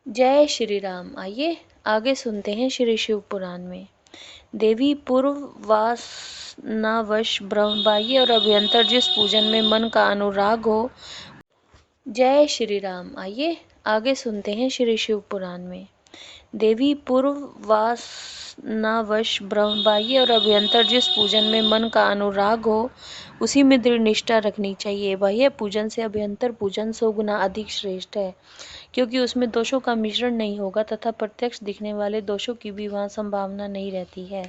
जय श्री राम। आइए आगे सुनते हैं श्री शिव पुराण में। देवी पूर्ववासनावश ब्रह्मबाह्य और अभ्यंतर जिस पूजन में मन का अनुराग हो। जय श्री राम। आइए आगे सुनते हैं श्री शिव पुराण में। देवी पूर्ववासनावश ब्रह्मबाह्य और अभ्यंतर जिस पूजन में मन का अनुराग हो उसी में दृढ़ निष्ठा रखनी चाहिए। बाह्य पूजन से अभ्यंतर पूजन 100 गुना अधिक श्रेष्ठ है, क्योंकि उसमें दोषों का मिश्रण नहीं होगा तथा प्रत्यक्ष दिखने वाले दोषों की भी वहाँ संभावना नहीं रहती है।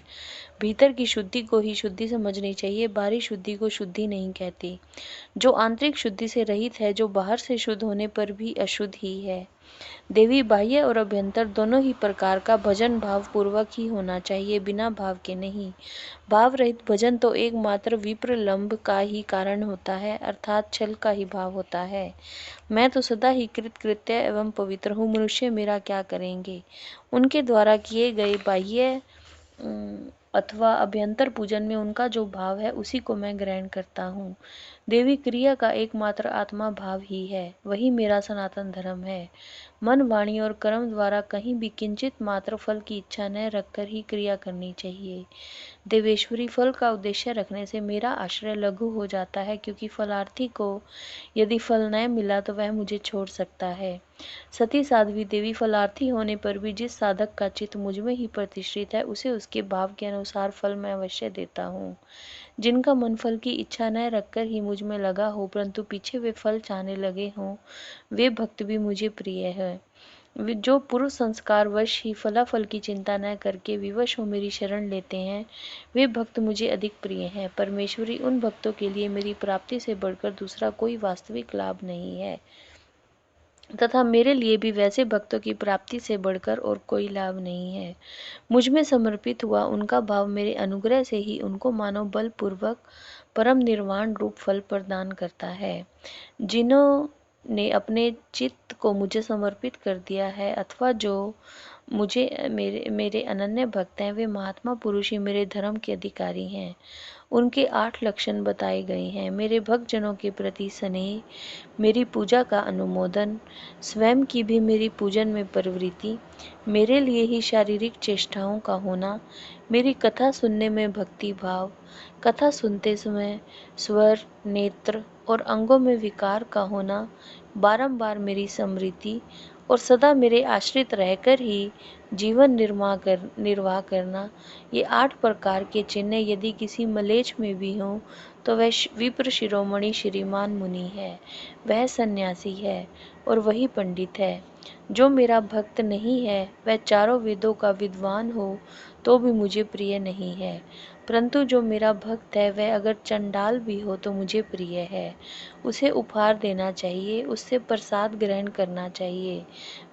भीतर की शुद्धि को ही शुद्धि समझनी चाहिए, बाहरी शुद्धि को शुद्धि नहीं कहती। जो आंतरिक शुद्धि से रहित है, जो बाहर से शुद्ध होने पर भी अशुद्ध ही है। देवी बाह्य और अभ्यंतर दोनों ही प्रकार का भजन भाव पूर्वक ही होना चाहिए, बिना भाव के नहीं। भाव रहित भजन तो एकमात्र विप्रलंब का ही कारण होता है, अर्थात छल का ही भाव होता है। मैं तो सदा ही कृतकृत्य एवं पवित्र हूँ, मनुष्य मेरा क्या करेंगे। उनके द्वारा किए गए बाह्य अथवा अभ्यंतर पूजन में उनका जो भाव है उसी को मैं ग्रहण करता हूँ। देवी क्रिया का एकमात्र आत्मा भाव ही है, वही मेरा सनातन धर्म है। मन, वाणी और कर्म द्वारा कहीं भी किंचित मात्र फल की इच्छा न रखकर ही क्रिया करनी चाहिए। देवेश्वरी फल का उद्देश्य रखने से मेरा आश्रय लघु हो जाता है, क्योंकि फलार्थी को यदि फल न मिला तो वह मुझे छोड़ सकता है। सती साध्वी देवी फलार्थी होने पर भी जिस साधक का चित्त मुझ में ही प्रतिष्ठित है, उसे उसके भाव के अनुसार फल मैं अवश्य देता हूँ। जिनका मन फल की इच्छा न रखकर ही मुझ में लगा हो, परंतु पीछे वे फल चाहने लगे हों, वे भक्त भी मुझे प्रिय है। जो पूर्व संस्कार वश ही फलाफल की चिंता न करके विवश हो मेरी शरण लेते हैं, वे भक्त मुझे अधिक प्रिय हैं। परमेश्वरी, उन भक्तों के लिए मेरी प्राप्ति से बढ़कर दूसरा कोई वास्तविक लाभ नहीं है, तथा मेरे लिए भी वैसे भक्तों की प्राप्ति से बढ़कर और कोई लाभ नहीं है। मुझ में समर्पित हुआ उनका भाव मेरे अनुग्रह से ही उनको मानव बलपूर्वक परम निर्वाण रूप फल प्रदान करता है। जिन्होंने अपने चित्त को मुझे समर्पित कर दिया है, अथवा जो मुझे मेरे अनन्य भक्त हैं, वे महात्मा पुरुष ही मेरे धर्म के अधिकारी हैं। उनके 8 लक्षण बताए गए हैं। मेरे भक्तजनों के प्रति स्नेह, मेरी पूजा का अनुमोदन, स्वयं की भी मेरी पूजन में प्रवृत्ति, मेरे लिए ही शारीरिक चेष्टाओं का होना, मेरी कथा सुनने में भक्ति भाव, कथा सुनते समय स्वर, नेत्र और अंगों में विकार का होना, बारंबार मेरी स्मृति और सदा मेरे आश्रित रहकर ही जीवन निर्वाह करना, ये 8 प्रकार के चिन्ह यदि किसी मलेच्छ में भी हों तो वह विप्र शिरोमणि श्रीमान मुनि है, वह सन्यासी है और वही पंडित है। जो मेरा भक्त नहीं है, वह चारों वेदों का विद्वान हो तो भी मुझे प्रिय नहीं है, परंतु जो मेरा भक्त है वह अगर चंडाल भी हो तो मुझे प्रिय है। उसे उपहार देना चाहिए, उससे प्रसाद ग्रहण करना चाहिए,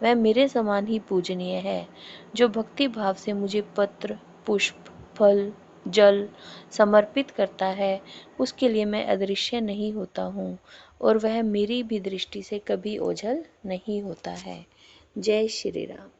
वह मेरे समान ही पूजनीय है। जो भक्ति भाव से मुझे पत्र, पुष्प, फल, जल समर्पित करता है, उसके लिए मैं अदृश्य नहीं होता हूँ और वह मेरी भी दृष्टि से कभी ओझल नहीं होता है। जय श्री राम।